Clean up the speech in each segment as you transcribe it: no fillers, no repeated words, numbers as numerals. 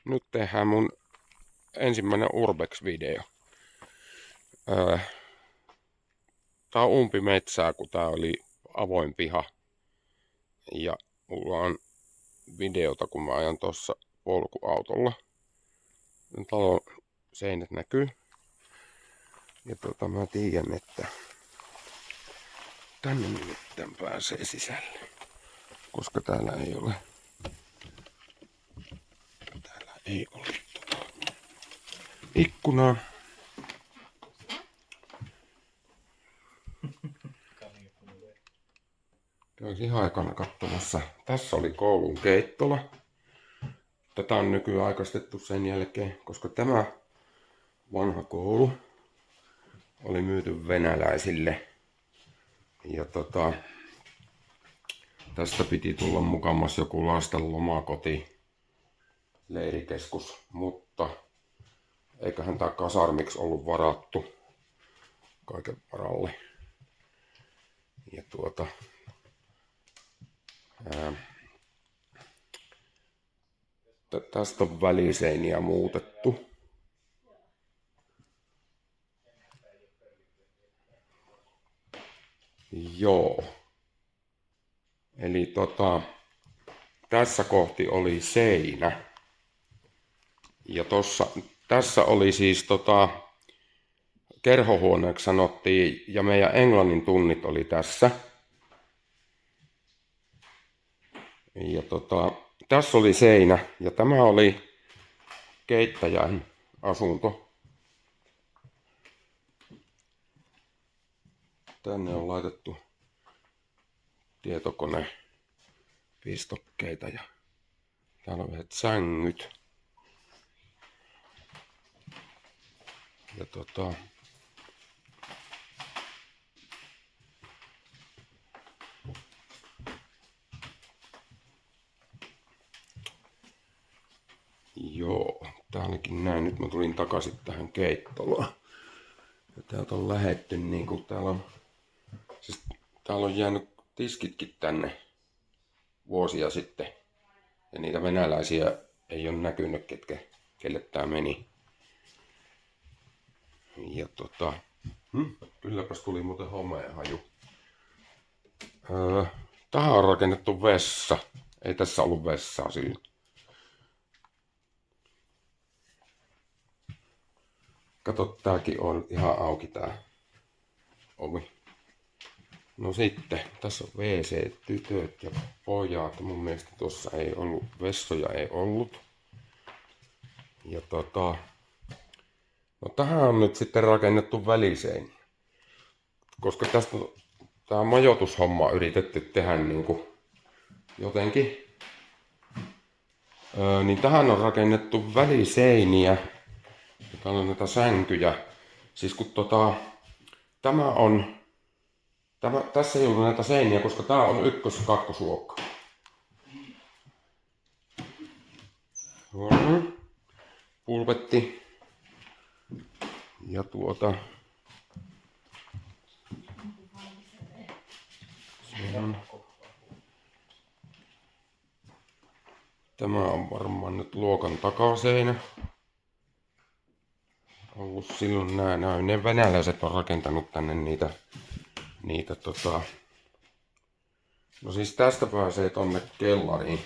Nyt tehdään mun ensimmäinen Urbex-video. Tää on umpimetsää, kun tää oli avoin piha. Ja mulla on videota, kun mä ajan tossa polkuautolla. Talon seinät näkyy. Ja mä tiedän, että tänne nimittäin pääsee sisälle. Koska täällä ei ole ikkunaa. Käyn ihan aikana katsomassa. Tässä oli koulun keittola. Tätä on nykyään aikaistettu sen jälkeen, koska tämä vanha koulu oli myyty venäläisille. Ja tästä piti tulla mukamas joku lasten lomakoti, leirikeskus, mutta eiköhän tää kasarmiksi ollut varattu kaiken varalle. Ja tästä on väliseiniä muutettu. Joo. Eli tässä kohti oli seinä. Ja tässä oli siis kerhohuoneeksi sanottiin, ja meidän englannin tunnit oli tässä. Ja tässä oli seinä, ja tämä oli keittäjän asunto. Tänne on laitettu tietokonepistokkeita ja täällä on yhdet sängyt. Ja joo, tää ainakin näin. Nyt mä tulin takaisin tähän keittolaan. Ja täältä on lähetty niinku täällä on jäänyt tiskitkin tänne vuosia sitten. Ja niitä venäläisiä ei ole näkynyt, kelle tää meni. Ja kylläpäs tuli muuten homeen haju. Tähän on rakennettu vessa. Ei tässä ollut vessaa silloin. Kato, tääkin on ihan auki tää ovi. No sitten, tässä on WC, tytöt ja pojat. Mun mielestä tuossa ei ollut, vessoja ei ollut. Ja no tähän on nyt sitten rakennettu väliseini. Koska tästä tää majoitushomma on yritetty tehdä niinku jotenkin. Niin tähän on rakennettu väliseiniä. Ja täällä on näitä sänkyjä. Siis kun tässä ei ollut näitä seiniä, koska tää on ykkös- ja kakkosluokka. Pulpetti. Ja tämä on varmaan nyt luokan takaseinä. Ollut silloin ne venäläiset on rakentanut tänne niitä no siis tästä pääsee tonne kellariin.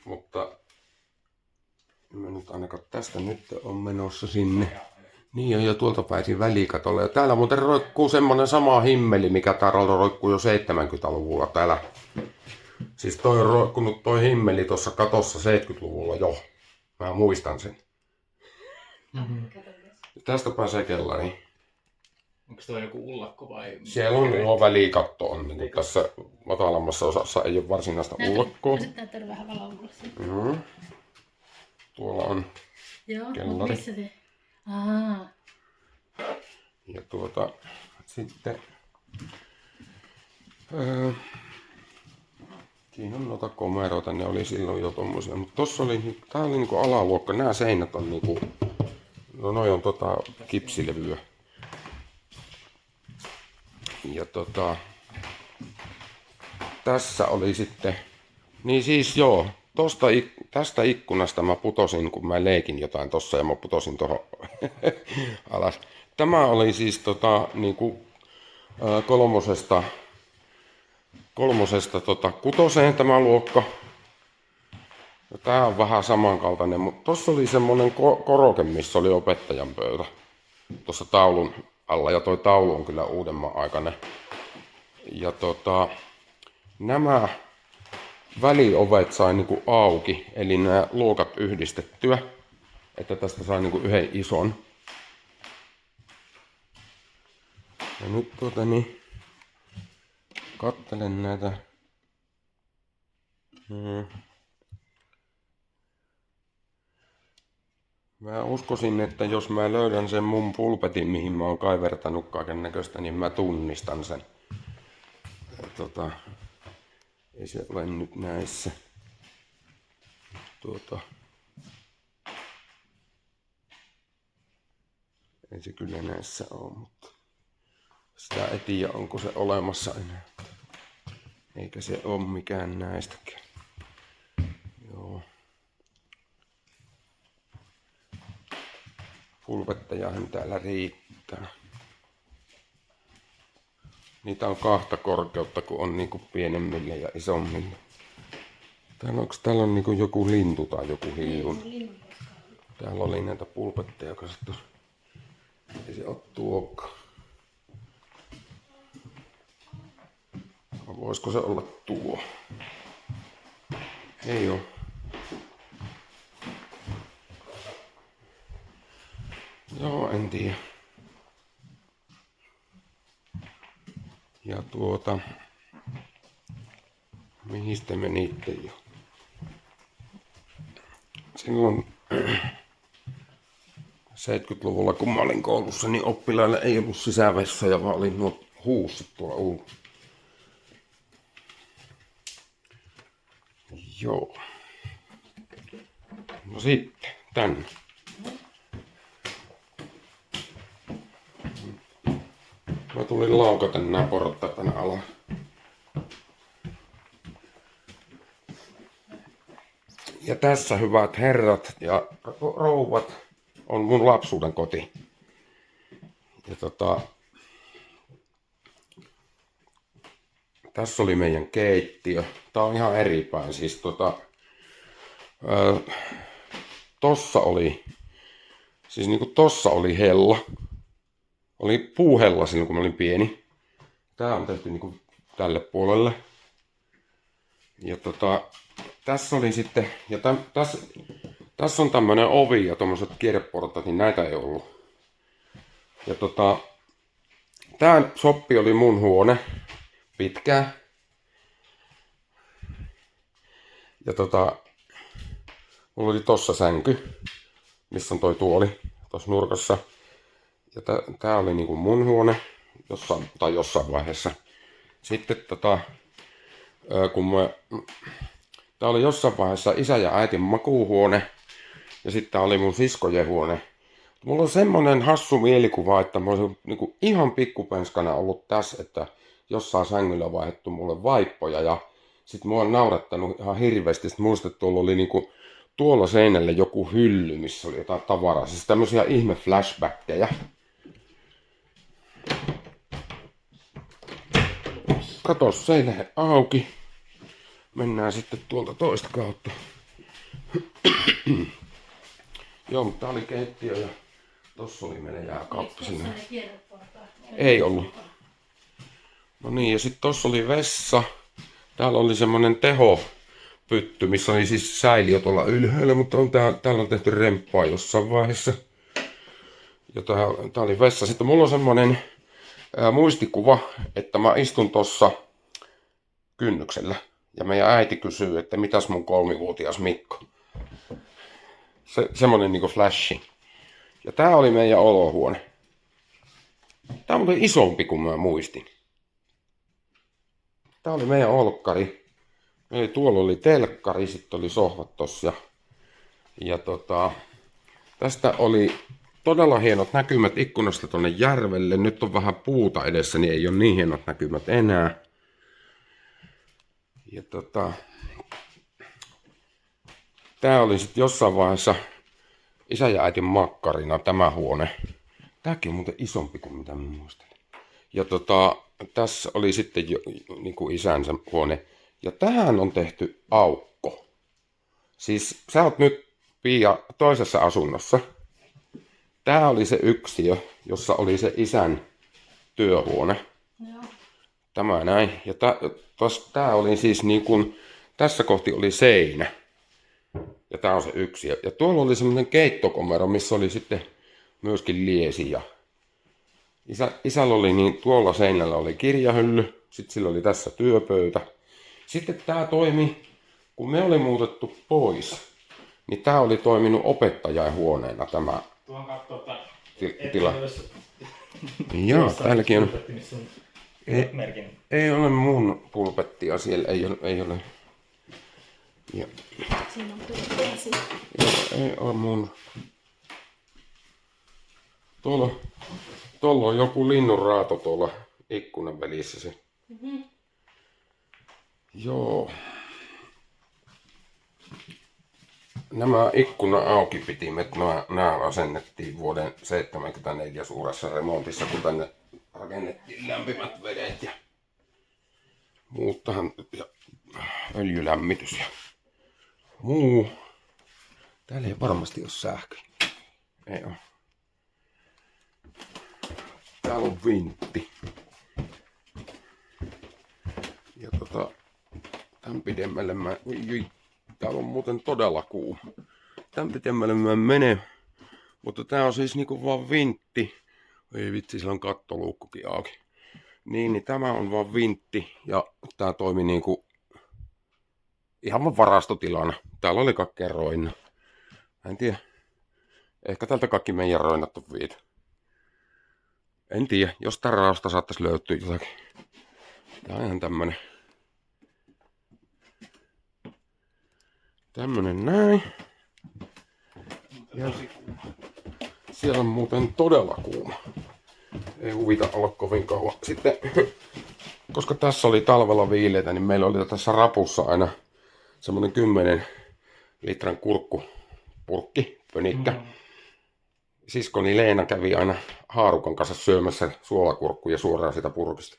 Mutta mä nyt ainakaan tästä nyt on menossa sinne. Niin ja tuolta pääsin välikatolle. Ja täällä muuten roikkuu semmonen sama himmeli, mikä täällä roikkuu jo 70-luvulla täällä. Siis toi on roikkunut toi himmeli tuossa katossa 70-luvulla jo. Mä muistan sen. Tästä pääsee kellariin. Onko toi joku ullakko vai? Siellä on jo välikatto on, niin tässä matalammassa osassa ei ole varsinaista ullakkoa. Näyttää vähän valoa. Tuolla on kellari. Missä se? Ja sitten siinä on noita komeroita, ne oli silloin jo tommosia, mutta tossa oli, tää oli niinku alaluokka, nämä seinät on niinku, no noi on kipsilevyä. Ja tässä oli sitten, niin siis joo, tästä ikkunasta mä putosin, kun mä leikin jotain tossa ja mä putosin tuohon alas. Tämä oli siis niinku, kolmosesta kutoseen tämä luokka. Ja tää on vähän samankaltainen, mutta tossa oli semmonen koroke, missä oli opettajan pöytä. Tuossa taulun alla, ja toi taulu on kyllä uudemman aikainen. Ja nämä väliovet sai niinku auki, eli nämä luokat yhdistettyä, että tästä sai niinku yhden ison. Ja nyt kattelen näitä. Mä uskoisin, että jos mä löydän sen mun pulpetin, mihin mä oon kaivertanut kaiken näköistä, niin mä tunnistan sen. Ja ei se ole nyt näissä. Ei se kyllä näissä ole, mutta sitä ei tiedä, onko se olemassa enää. Eikä se ole mikään näistäkään. Joo. Pulpettajahan täällä riittää. Niitä on kahta korkeutta, kun on niinku pienemmille ja isommille. Täällä on niinku joku lintu tai joku hiilun. Täällä oli näitä pulpetteja, kasattu. Ei se ole tuokka. Voisiko se olla tuo? Ei oo. Joo, en tiedä. Ja mihin te menitte jo? Silloin 70-luvulla, kun mä olin koulussa, niin oppilailla ei ollut sisävessoja, vaan oli nuo huussit tuolla ulkona. Joo. No sitten, tänne. Mä tulin laukata nää portaat tänne alas. Ja tässä, hyvät herrat ja rouvat, on mun lapsuuden koti. Ja tässä oli meidän keittiö. Tää on ihan eri päin. Siis tossa oli hella. Oli puuhella silloin, kun mä olin pieni. Tää on tehty niinku tälle puolelle. Ja tässä oli sitten, ja tässä on tämmönen ovi ja tommoset kierreportaat, niin näitä ei ollut. Ja tää soppi oli mun huone pitkään. Ja mulla oli tossa sänky, missä on toi tuoli, tossa nurkassa. Ja tää oli niinku mun huone jossain vaiheessa. Sitten tää oli jossain vaiheessa isä ja äitin makuuhuone. Ja sitten tää oli mun siskojen huone. Mulla on semmonen hassu mielikuva, että mä olisin niinku ihan pikkupenskana ollut tässä, että jossain sängyllä vaihdettu mulle vaippoja. Ja sit mua on naurattanut ihan hirveästi. Sitten muistin, että tuolla oli niinku tuolla seinällä joku hylly, missä oli jotain tavaraa. Siis tämmösiä ihme flashbackkejä. Kato, seinä auki. Mennään sitten tuolta toista kautta. Joo, mutta tää oli keittiö ja tossa oli meidän jääkaappi sinne. Ei ollut. No niin, ja sitten tossa oli vessa. Täällä oli semmonen tehopytty, missä oli siis säiliö tuolla ylhäällä, mutta täällä on tehty remppaa jossain vaiheessa. Ja tää oli vessa. Sitten mulla on semmonen muistikuva, että mä istun tossa kynnyksellä. Ja meidän äiti kysyy, että mitäs mun 3-vuotias Mikko. Semmonen niinku flashi. Ja tää oli meidän olohuone. Tää oli isompi kuin mä muistin. Tää oli meidän olkkari. Eli tuolla oli telkkari, sitten oli sohvat tossa. Ja tästä oli todella hienot näkymät ikkunasta tonne järvelle. Nyt on vähän puuta edessä, niin ei ole niin hienot näkymät enää. Ja tää oli sitten jossain vaiheessa isän ja äitin makkarina tämä huone. Tääkin on muuten isompi kuin mitä mä muistelin. Ja tässä oli sitten jo, niin kuin isänsä huone. Ja tähän on tehty aukko. Siis sä oot nyt, Pia, toisessa asunnossa. Tää oli se yksiö, jossa oli se isän työhuone. Joo. Tämä näin. Ja tää oli siis niin kuin, tässä kohti oli seinä. Ja tää on se yksiö. Ja tuolla oli semmoinen keittokomero, missä oli sitten myöskin liesi. Ja isällä oli niin, tuolla seinällä oli kirjahylly. Sitten sillä oli tässä työpöytä. Sitten tää toimi, kun me oli muutettu pois, niin tää oli toiminut opettajainhuoneena tämä Tuon katsoo, tila. Joo, täälläkin on. merkin. Ei ole mun pulpettia siellä, ei ole. Ja, Siinä on pulpeesi. ei ole mun. Tuolla on joku linnunraato tuolla ikkunan välissä se. Mm-hmm. Joo. Nämä ikkunan aukipitimet, nämä asennettiin vuoden 1974 suuressa remontissa, kun tänne rakennettiin lämpimät vedet ja muut tähän ja öljylämmitys ja muu. Täällä ei varmasti ole sähkö. Ei ole. Täällä on vintti. Ja tän pidemmälle mä... Täällä on muuten todella kuuma. Tän pidemmälle mä menen. Mutta tää on siis niinku vaan vintti. Ei vitsi, sillä on kattoluukkukin auki. Niin tämä on vaan vintti. Ja tää toimi niinku... ihan vaan varastotilana. Täällä oli kaikkea roina. En tiedä. Ehkä täältä kaikki meidän roinat on viety. En tiedä, jos tän raosta saattaisi löytyä jotakin. Tää on ihan tämmönen näin. Ja siellä on muuten todella kuuma. Ei huvita olla kovin kauan. Sitten, koska tässä oli talvella viileitä, niin meillä oli tässä rapussa aina semmonen 10 litran kurkkupurkki, pönikkä. Siskoni Leena kävi aina haarukan kanssa syömässä suolakurkkuja suoraan sitä purkista.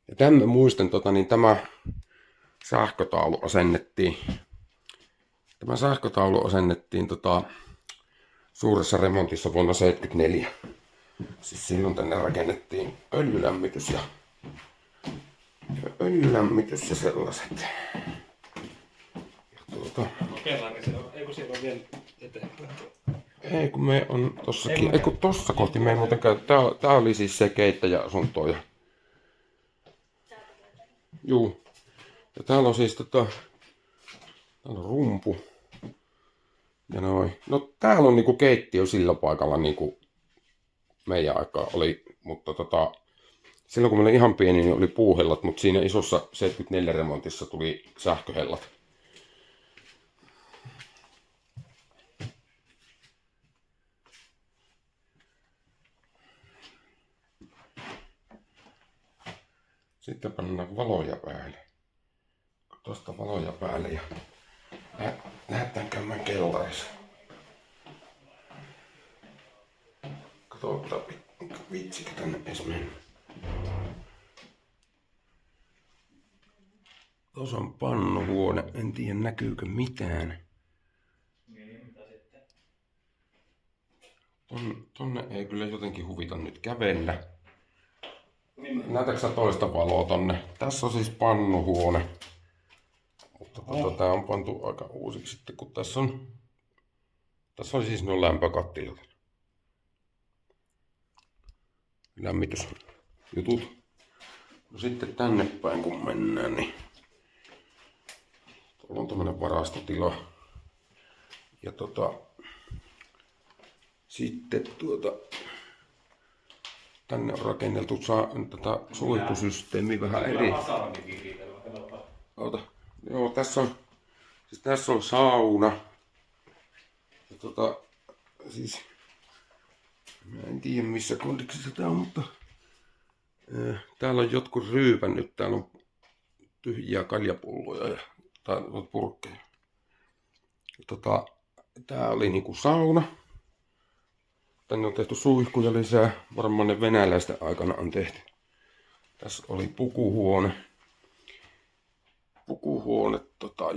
Ja tämän muistan, niin tämä sähkötaulu asennettiin. Tämä sähkötaulu asennettiin suuressa remontissa vuonna 1974. Siis silloin tänne rakennettiin öljylämmitys ja sellaiset. Ja Kokeillaan, se on, eikö siellä on vielä eteenpäin? ei kun me on tossakin, ei kun tossa kohti me ei muuten käy. Tää oli siis se keittäjäasunto ja... Juu. Ja täällä on siis täällä on rumpu. Ja noin. No täällä on niinku keittiö sillä paikalla niinku meidän aikaa oli, mutta silloin kun mä olin ihan pieni, niin oli puuhellat, mutta siinä isossa 74 remontissa tuli sähköhellat. Sitten pannaan valoja päälle. Tuosta valoja päälle ja lähdetään käymään kellarissa. Katsotaan, viitsikö tänne edes mennä. Tuossa on pannuhuone, en tiedä näkyykö mitään. Tonne ei kyllä jotenkin huvita nyt kävellä. Näetätkö sä toista valoa tonne? Tässä on siis pannuhuone. Mutta tää on pantu aika uusiksi sitten, kun tässä on siis nuo lämpökattilat. Lämmitysjutut. No sitten tänne päin kun mennään, niin tuolla on tämmönen varastotila. Ja sitten tänne on rakenneltu tätä suihkusysteemiä vähän eri. Ota. Joo, tässä on sauna. Ja siis mä en tiedä missä kondiksissa tää on, mutta täällä on jotkut ryypännyt, täällä on tyhjiä kaljapulloja ja purkkeja. Tää oli niinku sauna. Tänne on tehty suihkuja lisää. Varmaan ne venäläisten aikana on tehty. Tässä oli pukuhuone.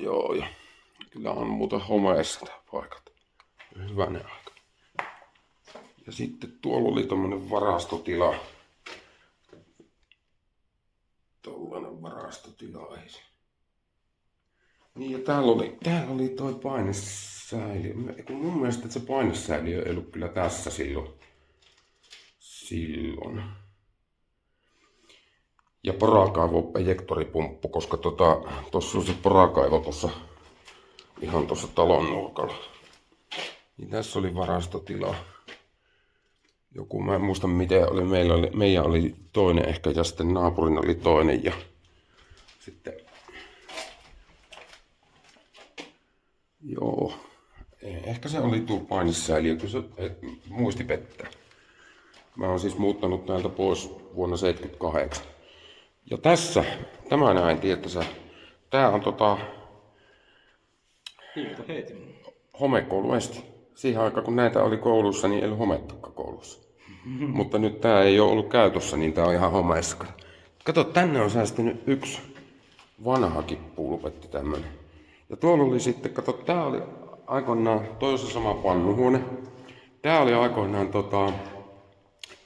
Joo. Ja kyllä on muuten homeessa tää paikat. Hyvänen aika. Ja sitten tuolla oli tommonen varastotila. Tollanen varastotila ei se. Niin ja täällä oli toi painesäiliö. Mun mielestä se painesäiliö ei ollut kyllä tässä silloin. Ja porakaivo-ejektoripumppu, koska tossa on se porakaivo tuossa ihan tuossa talon nurkalla. Niin tässä oli varastotila. Joku, mä en muista miten oli, meidän oli toinen ehkä ja sitten naapurin oli toinen ja sitten joo, ehkä se oli tuo painissäiliö, kun se muisti pettää. Mä oon siis muuttanut täältä pois vuonna 1978. Ja tässä, tämä näin, tiettäsä, tää on homekoulu esti. Siihen aikaan kun näitä oli koulussa, niin ei ollut homettakaan koulussa. Mutta nyt tää ei ole ollut käytössä, niin tää on ihan homeessa. Kato, tänne on säästynyt yksi vanhakin puulupetti tämmönen. Ja tuolla oli sitten, kato, tää oli aikoinaan, toi on se sama pannuhuone. Tää oli aikoinaan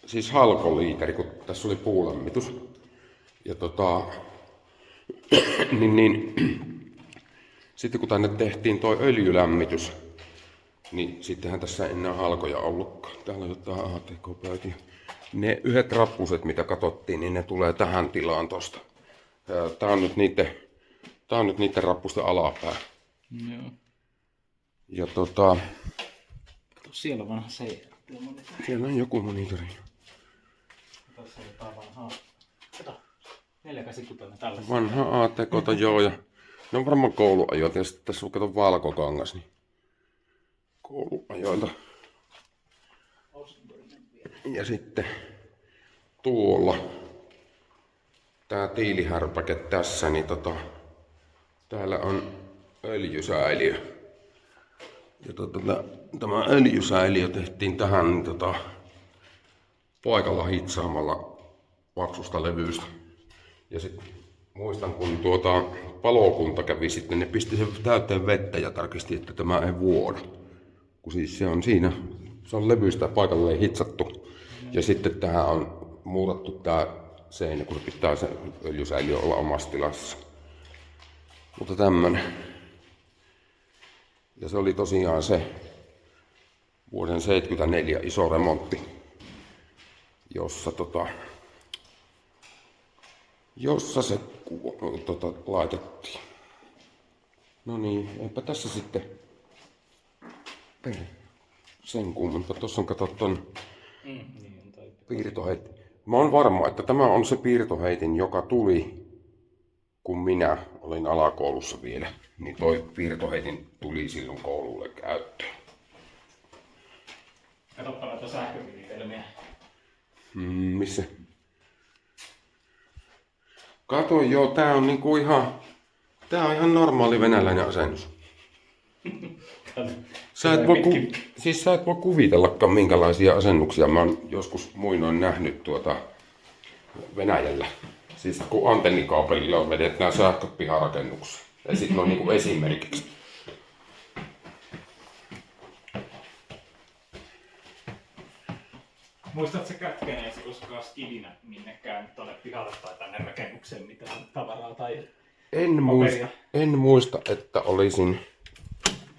siis halkoliiteri, kun tässä oli puulämmitys. Ja sitten kun tänne tehtiin toi öljylämmitys, niin sittenhän tässä ei enää halkoja ollutkaan. Täällä on jotain ATK-pöytiä. Ne yhdet rappuset, mitä katsottiin, niin ne tulee tähän tilaan tosta. Tää on nyt niitten rappusten alapää. Joo. Ja Kato, siellä on vanha se. siellä on joku monitori. Tässä on jotain vanhaa. Kato, 486 tällaista. Vanha ATK, joo. Ja ne on varmaan kouluajot. Ja sitten tässä on kato valkokangas. Niin kouluajoilta. Ja sitten tuolla tää tiilihärpäke tässä, niin täällä on öljysäiliö. Ja tämä öljysäiliö tehtiin tähän niin paikalla hitsaamalla paksusta levystä. Ja sitten muistan, kun palokunta kävi sitten, ne pisti sen täyteen vettä ja tarkisti, että tämä ei vuoda. Kun siis se on siinä, se on levystä paikalleen hitsattu. Ja sitten tähän on muutettu tää seinä, kun pitää se öljysäiliö olla omassa tilassa. Mutta tämmönen. Ja se oli tosiaan se vuoden 1974 iso remontti, jossa se laitettiin. No niin, eipä tässä sitten sen kummempaa. Tuossa on kato ton piirtoheitin. Mä oon varma, että tämä on se piirtoheitin, joka tuli, kun minä olin alakoulussa vielä. Niin toi piirtoheitin tuli silloin koululle käyttöön. Katoppa näitä sähköviritelmiä. Missä? Kato, joo, tää on niinku ihan normaali venäläinen asennus. Sä et voi kuvitellakaan minkälaisia asennuksia mä oon joskus muinoin nähnyt Venäjällä. Siis kun antennikaapelilla on vedetään sähköt piharakennuksessa. Ja sitten on niinku esimerkiksi. Muistatko kätkeneesi koskaan skidinä minnekään tuonne pihalle tai tänne rakennukseen mitään tavaraa tai paperia? En muista, että olisin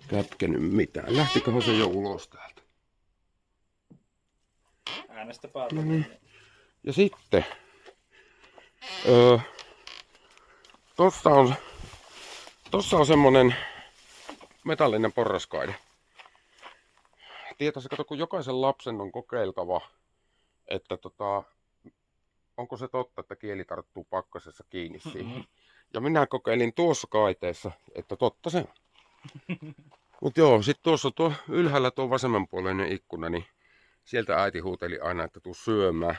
kätkenyt mitään. Lähtiköhän se jo ulos täältä? Äänestä päältä. No niin. Ja sitten tossa on semmonen metallinen porraskaide. Tietäisi, kato, kun jokaisen lapsen on kokeiltava, että onko se totta, että kieli tarttuu pakkasessa kiinni siihen. Ja minä kokeilin tuossa kaiteessa, että totta se on. Mut joo, sit tuossa tuo ylhäällä tuo vasemmanpuoleinen ikkuna, niin sieltä äiti huuteli aina, että tuu syömään.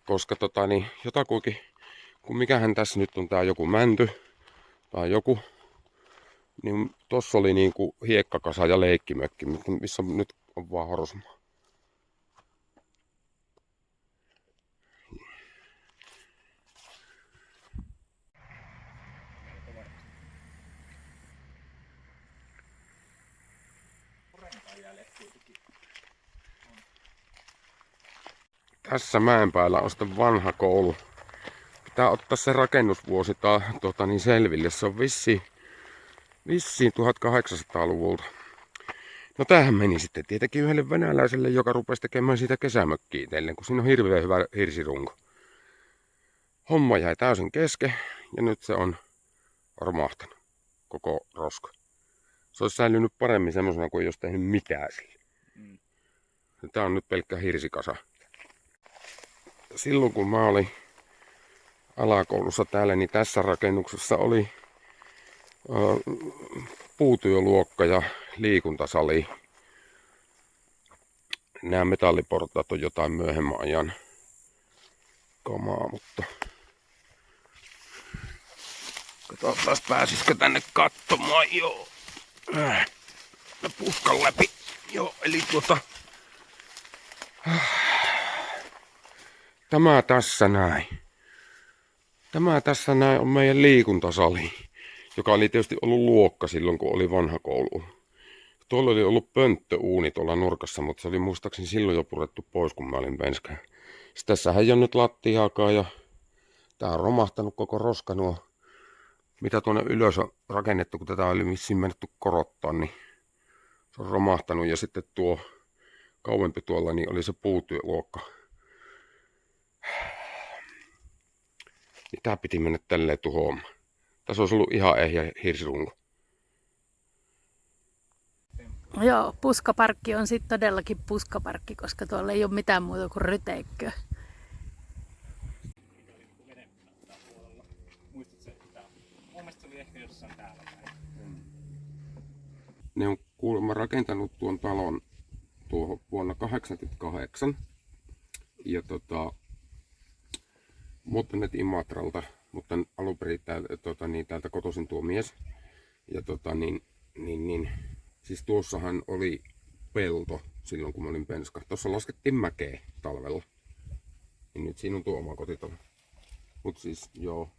Koska jotakuinkin, kun mikähän tässä nyt on tää joku mänty tai joku, Niin tossa oli niinku hiekkakasa ja leikkimökki, mutta missä nyt on vaan horusmaa. Tässä mäen päällä on sitten vanha koulu. Pitää ottaa se rakennusvuosi selville. Se on vissiin 1800-luvulta. No tämähän meni sitten tietenkin yhdelle venäläiselle, joka rupesi tekemään siitä kesämökkiä itselleen, kun siinä on hirveän hyvä hirsirunko. Homma jäi täysin kesken ja nyt se on romahtanut, koko roska. Se olisi säilynyt paremmin semmoisena kuin ei olisi tehnyt mitään sille. Tää on nyt pelkkä hirsikasa. Silloin kun mä olin alakoulussa täällä, niin tässä rakennuksessa oli puutyöluokka ja liikuntasali. Nämä metalliportaat on jotain myöhemmän ajan kamaa, mutta katsotaan pääsisikö tänne katsomaan. Joo. Puskan läpi. Joo, eli Tämä tässä näin on meidän liikuntasali, joka oli tietysti ollut luokka silloin, kun oli vanha koulu. Tuolla oli ollut pönttöuuni tuolla nurkassa, mutta se oli muistaakseni silloin jo purettu pois, kun mä olin penskään. Tässähän ei ole nyt lattiaakaan ja tää on romahtanut koko roska nuo, mitä tuonne ylös on rakennettu, kun tätä oli vissiin menetty korottaa, niin se on romahtanut. Ja sitten tuo kauempi tuolla niin oli se puutyöluokka. Niin tää piti mennä tälleen tuhoamaan. Tässä olisi ollut ihan ehjä hirsirunko. Joo, puskaparkki on sitten todellakin puskaparkki, koska tuolla ei ole mitään muuta kuin ryteikköä. Muistatko, että mun mielestä se oli ehkä jossain täällä päin. Ne on kuulemma rakentanut tuon talon tuohon vuonna 1988. Ja muuttaneet Imatralta, mutta alun perin täältä kotoisin tuo mies. Ja siis tuossahan oli pelto silloin, kun mä olin penska. Tuossa laskettiin mäkeä talvella. Niin nyt siinä on tuo oma kotitalo. Mut siis joo,